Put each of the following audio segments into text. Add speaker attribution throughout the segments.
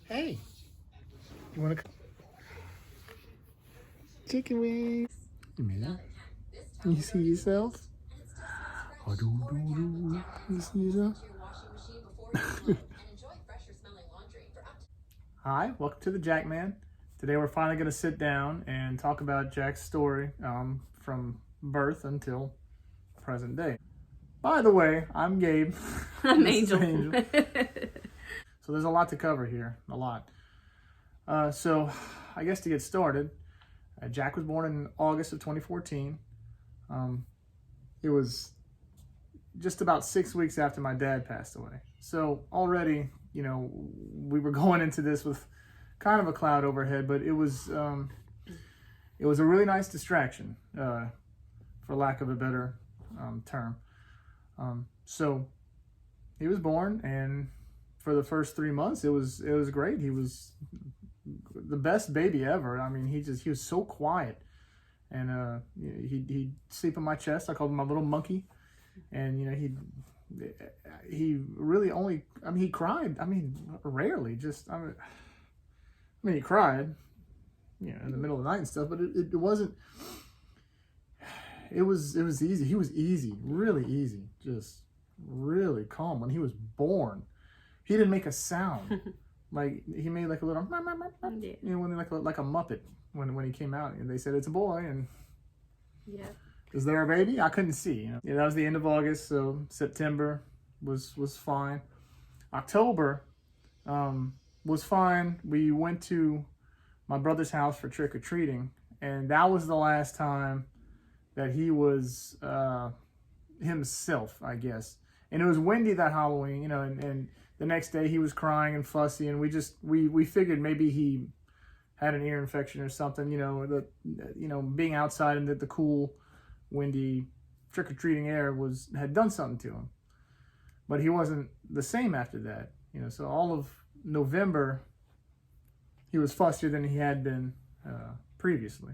Speaker 1: Hey, you want to chicken wings? You made that? You see yourself? Oh, you see yourself? Hi, welcome to the Jack Man. Today we're finally going to sit down and talk about Jack's story from birth until present day. By the way, I'm Gabe.
Speaker 2: I'm Angel.
Speaker 1: So there's a lot to cover here, a lot. So I guess to get started, Jack was born in August of 2014. It was just about 6 weeks after my dad passed away. So already, we were going into this with kind of a cloud overhead, but it was a really nice distraction, for lack of a better term. So he was born, and for the first 3 months, it was great. He was the best baby ever. I mean, he was so quiet, and he'd sleep on my chest. I called him my little monkey, and he really only, he cried. Rarely. He cried, in the middle of the night and stuff, but it wasn't. It was easy. He was easy, really easy, just really calm. When he was born, he didn't make a sound. Like he made like a little,
Speaker 2: Yeah.
Speaker 1: when like a Muppet when he came out, and they said it's a boy, and
Speaker 2: Yeah.
Speaker 1: is there a baby? I couldn't see. Yeah, that was the end of August, so September was fine. October was fine. We went to my brother's house for trick or treating, and that was the last time that he was himself, I guess. And it was windy that Halloween, and the next day he was crying and fussy, and we figured maybe he had an ear infection or something. Being outside in the cool, windy trick or treating air had done something to him. But he wasn't the same after that. So all of November, he was fussier than he had been previously.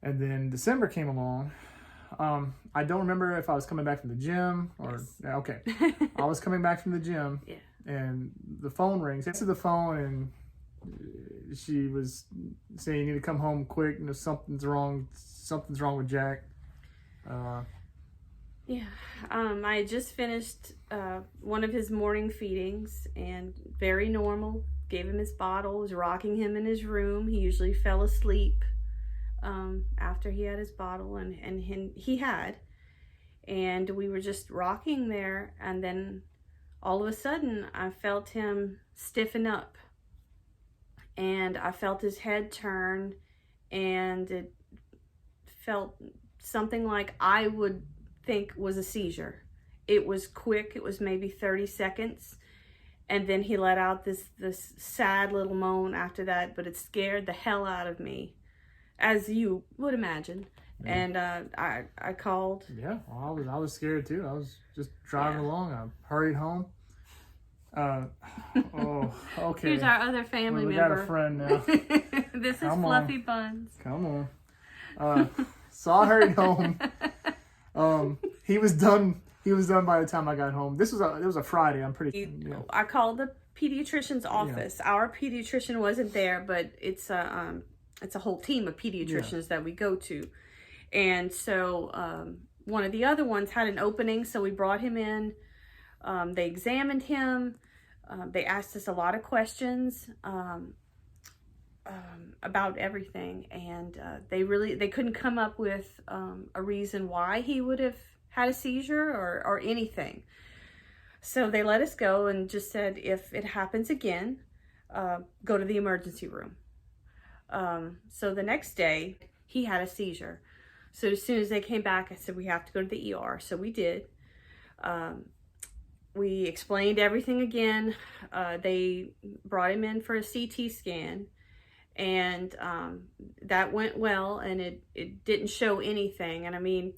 Speaker 1: And then December came along. I don't remember if I was coming back from the gym or... Yes. Okay. I was coming back from the gym.
Speaker 2: Yeah.
Speaker 1: And the phone rings. I answered the phone, and she was saying, "You need to come home quick. Something's wrong. Something's wrong with Jack."
Speaker 2: Yeah. I had just finished one of his morning feedings, and very normal. Gave him his bottle, was rocking him in his room. He usually fell asleep after he had his bottle, and he had. And we were just rocking there, and then all of a sudden I felt him stiffen up, and I felt his head turn, and it felt something like I would think was a seizure. It was quick. It was maybe 30 seconds. And then he let out this sad little moan after that, but it scared the hell out of me, as you would imagine. Yeah. And I called.
Speaker 1: Yeah, well, I was scared too. I was just driving along. I hurried home. Okay.
Speaker 2: Here's our other family
Speaker 1: we
Speaker 2: member.
Speaker 1: We got a friend now.
Speaker 2: This is Fluffy Buns.
Speaker 1: Come on. So I hurried home. He was done. He was done by the time I got home. It was a Friday. I'm pretty.
Speaker 2: I called the pediatrician's office. Yeah. Our pediatrician wasn't there, but it's a whole team of pediatricians that we go to, and so one of the other ones had an opening, so we brought him in. They examined him. They asked us a lot of questions about everything, and they couldn't come up with a reason why he would have had a seizure or anything. So they let us go and just said, if it happens again, go to the emergency room. So the next day he had a seizure. So as soon as they came back, I said, we have to go to the ER. So we did. We explained everything again. They brought him in for a CT scan, and that went well, and it didn't show anything. And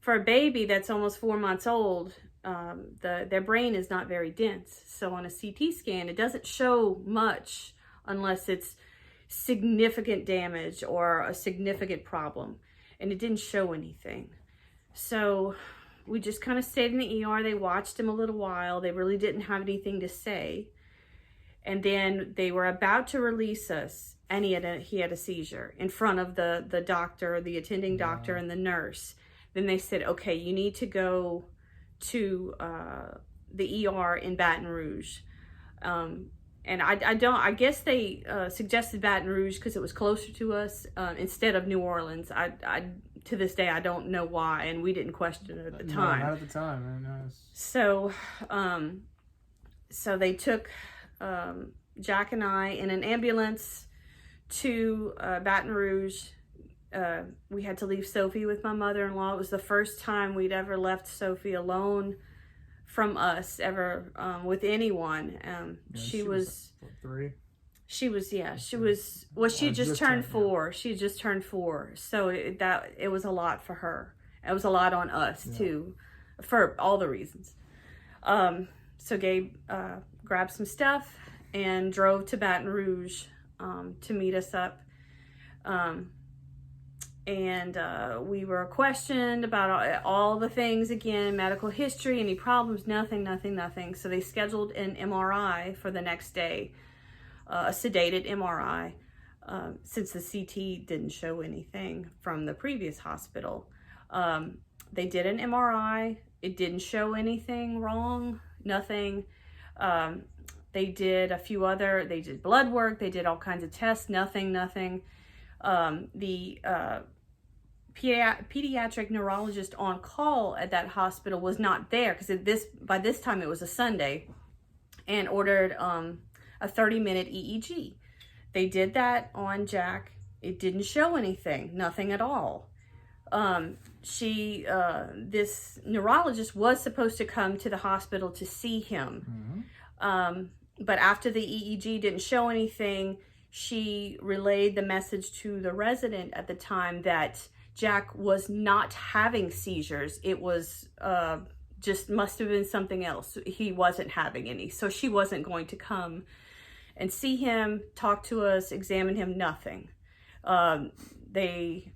Speaker 2: for a baby that's almost 4 months old, their brain is not very dense. So on a CT scan, it doesn't show much unless it's significant damage or a significant problem. And it didn't show anything. So we just kind of stayed in the ER. They watched him a little while. They really didn't have anything to say. And then they were about to release us, and he had a seizure in front of the doctor, the attending doctor, and the nurse. Then they said, okay, you need to go to the ER in Baton Rouge. And I guess they suggested Baton Rouge because it was closer to us instead of New Orleans. To this day, I don't know why, and we didn't question it at the time.
Speaker 1: No, not at the time. Man. No,
Speaker 2: So they took Jack and I in an ambulance to Baton Rouge. We had to leave Sophie with my mother-in-law. It was the first time we'd ever left Sophie alone from us, ever with anyone. She was 3. She had just turned 4. Yeah. She had just turned 4. So it was a lot for her. It was a lot on us too, for all the reasons. So Gabe grabbed some stuff and drove to Baton Rouge to meet us up. And we were questioned about all the things again, medical history, any problems, nothing. So they scheduled an MRI for the next day, a sedated MRI, since the CT didn't show anything from the previous hospital. They did an MRI. It didn't show anything wrong, nothing. They did they did blood work. They did all kinds of tests, nothing. The pediatric neurologist on call at that hospital was not there because by this time it was a Sunday, and ordered a 30-minute EEG. They did that on Jack. It didn't show anything, nothing at all. This neurologist was supposed to come to the hospital to see him. Mm-hmm. But after the EEG didn't show anything, she relayed the message to the resident at the time that Jack was not having seizures. It was just must have been something else. He wasn't having any. So she wasn't going to come and see him, talk to us, examine him, nothing. They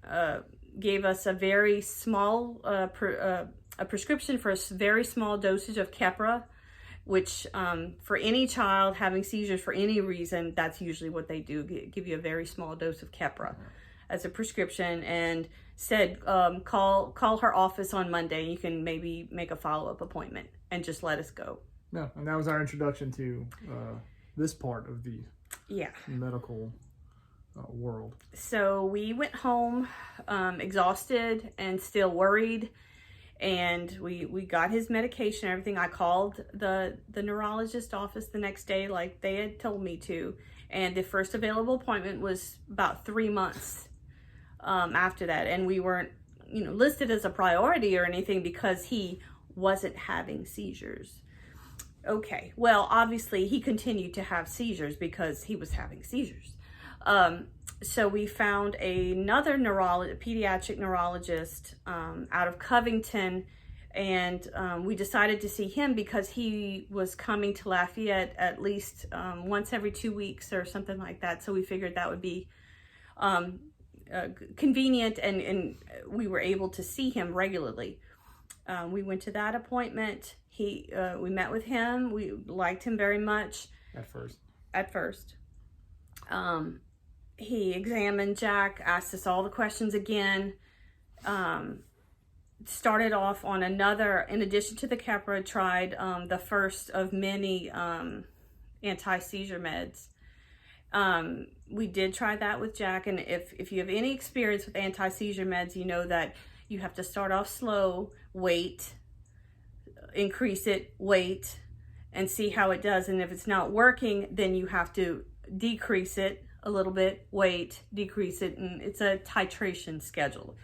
Speaker 2: gave us a very small a prescription for a very small dosage of Keppra, which for any child having seizures for any reason, that's usually what they do, give you a very small dose of Keppra as a prescription, and said call her office on Monday. You can maybe make a follow-up appointment and just let us go.
Speaker 1: Yeah, and that was our introduction to this part of the medical world.
Speaker 2: So we went home exhausted and still worried, and we got his medication and everything. I called the neurologist office the next day like they had told me to, and the first available appointment was about 3 months after that, and we weren't listed as a priority or anything because he wasn't having seizures. Okay, well, obviously he continued to have seizures because he was having seizures. So we found another pediatric neurologist out of Covington, and we decided to see him because he was coming to Lafayette at least once every 2 weeks or something like that. So we figured that would be convenient, and we were able to see him regularly. We went to that appointment. We met with him. We liked him very much. At first. He examined Jack, asked us all the questions again, started off on another, in addition to the Keppra, tried the first of many anti-seizure meds. We did try that with Jack, and if you have any experience with anti-seizure meds, you know that you have to start off slow, wait, increase it, wait, and see how it does. And if it's not working, then you have to decrease it a little bit, wait, decrease it, and it's a titration schedule.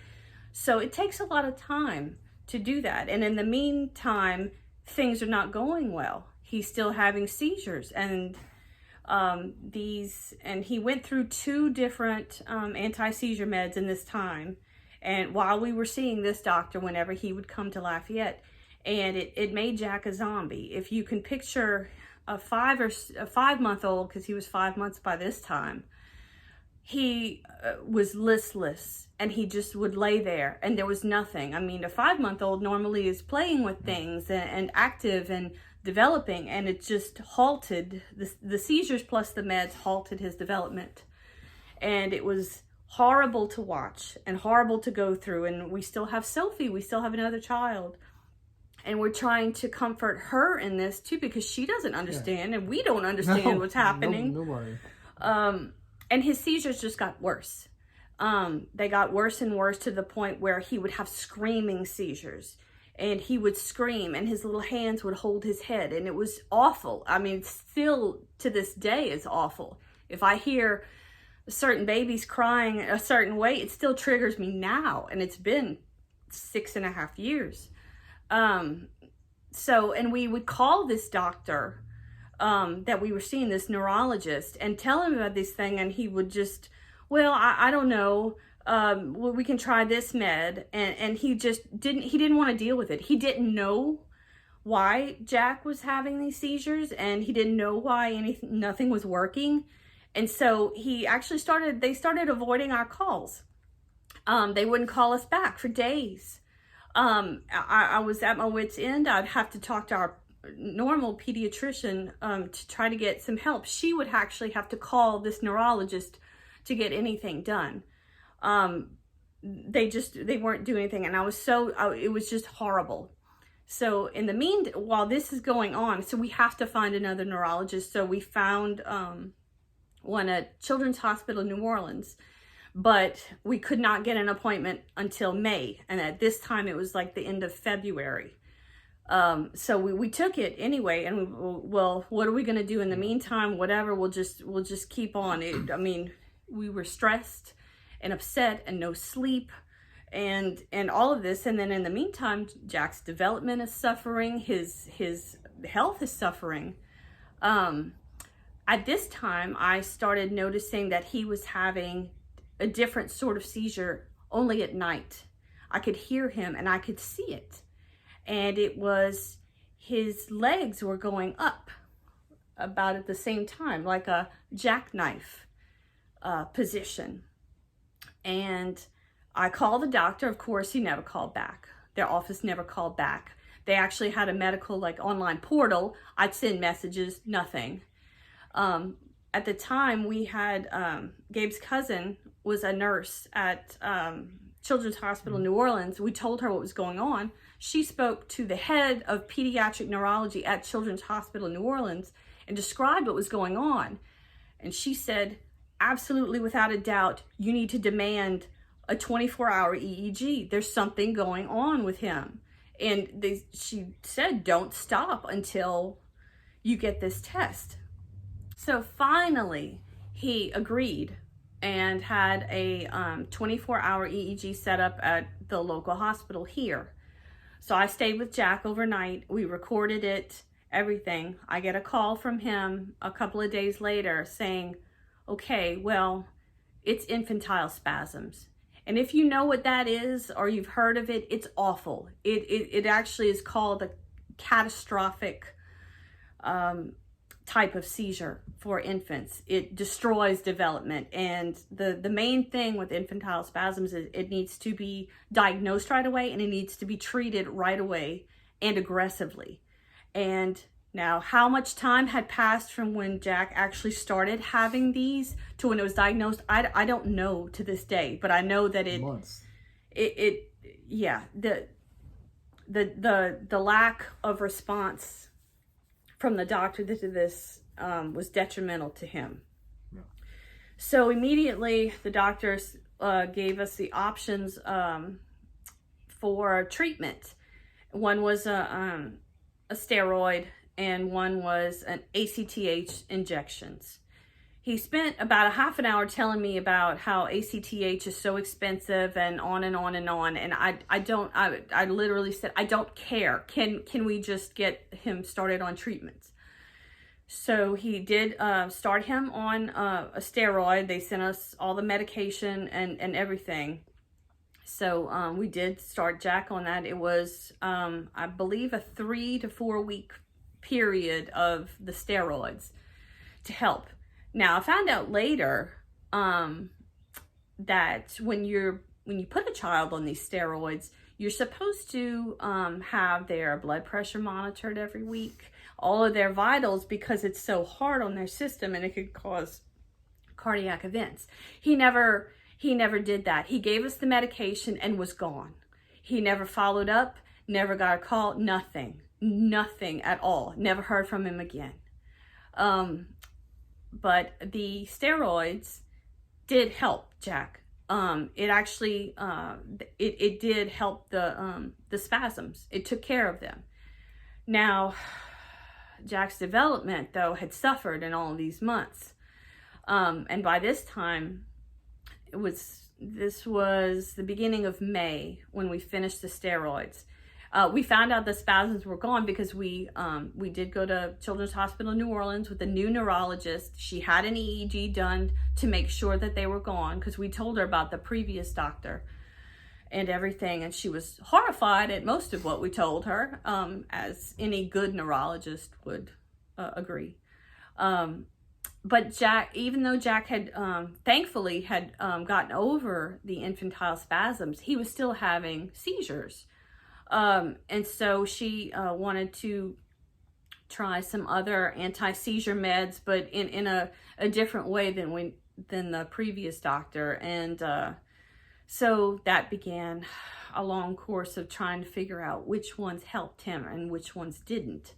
Speaker 2: So it takes a lot of time to do that. And in the meantime, things are not going well. He's still having seizures, and he went through 2 different anti-seizure meds in this time. And while we were seeing this doctor, whenever he would come to Lafayette, and it made Jack a zombie. If you can picture a 5-month-old, because he was 5 months by this time, he was listless, and he just would lay there, and there was nothing. I mean, a 5-month-old normally is playing with things and active, and developing, and it just halted the seizures plus the meds halted his development. And it was horrible to watch and horrible to go through. And we still have Sophie, we still have another child, and we're trying to comfort her in this too, because she doesn't understand, and we don't understand what's happening.
Speaker 1: Nobody.
Speaker 2: And his seizures just got worse. They got worse and worse to the point where he would have screaming seizures, and he would scream and his little hands would hold his head, and it was awful. I mean, still to this day is awful. If I hear certain babies crying a certain way, it still triggers me now, and it's been 6.5 years. And we would call this doctor that we were seeing, this neurologist, and tell him about this thing, and he would just, well, I don't know, well, we can try this med, and he didn't want to deal with it. He didn't know why Jack was having these seizures, and he didn't know why nothing was working. And so they started avoiding our calls. They wouldn't call us back for days. I was at my wit's end. I'd have to talk to our normal pediatrician to try to get some help. She would actually have to call this neurologist to get anything done. They weren't doing anything, and it was just horrible. So in the while this is going on, so we have to find another neurologist. So we found one at Children's Hospital New Orleans, but we could not get an appointment until May, and at this time it was like the end of February. So we took it anyway, and well, what are we going to do in the meantime? Whatever, we'll just keep on. I mean, we were stressed and upset and no sleep and all of this, and then in the meantime, Jack's development is suffering, his health is suffering. At this time, I started noticing that he was having a different sort of seizure only at night. I could hear him and I could see it. And it was his legs were going up about at the same time, like a jackknife position. And I called the doctor. Of course, he never called back. Their office never called back. They actually had a medical online portal. I'd send messages, nothing. At the time, we had Gabe's cousin was a nurse at Children's Hospital New Orleans. We told her what was going on. She spoke to the head of pediatric neurology at Children's Hospital New Orleans and described what was going on. And she said, absolutely, without a doubt, you need to demand a 24-hour EEG. There's something going on with him. And she said, don't stop until you get this test. So finally, he agreed and had a 24-hour EEG set up at the local hospital here. So I stayed with Jack overnight. We recorded it, everything. I get a call from him a couple of days later saying, okay, well, it's infantile spasms. And if you know what that is or you've heard of it, it's awful. It actually is called a catastrophic type of seizure for infants. It destroys development, and the main thing with infantile spasms is it needs to be diagnosed right away, and it needs to be treated right away and aggressively. And now, how much time had passed from when Jack actually started having these to when it was diagnosed, I don't know to this day, but I know that
Speaker 1: Months.
Speaker 2: The lack of response from the doctor to this was detrimental to him. Yeah. So immediately the doctors gave us the options for treatment. One was a steroid, and one was an ACTH injections. He spent about a half an hour telling me about how ACTH is so expensive and on and on and on. And I literally said, I don't care. Can we just get him started on treatments? So he did start him on a steroid. They sent us all the medication and everything. So we did start Jack on that. It was, I believe, a 3 to 4 week period of the steroids to help. Now, I found out later that when you put a child on these steroids, you're supposed to have their blood pressure monitored every week. all of their vitals because it's so hard on their system and it could cause cardiac events. He never did that. He gave us the medication and was gone. He never followed up, never got a call, nothing at all. Never heard from him again. But the steroids did help Jack. It actually, it did help the spasms. It took care of them. Now, Jack's development, though, had suffered in all of these months. And by this time, this was the beginning of May when we finished the steroids. We found out the spasms were gone because we did go to Children's Hospital in New Orleans with a new neurologist. She had an EEG done to make sure that they were gone because we told her about the previous doctor and everything, and she was horrified at most of what we told her, as any good neurologist would agree. But Jack, even though Jack had thankfully had gotten over the infantile spasms, he was still having seizures. And so she wanted to try some other anti-seizure meds, but in a different way than the previous doctor. And so that began a long course of trying to figure out which ones helped him and which ones didn't.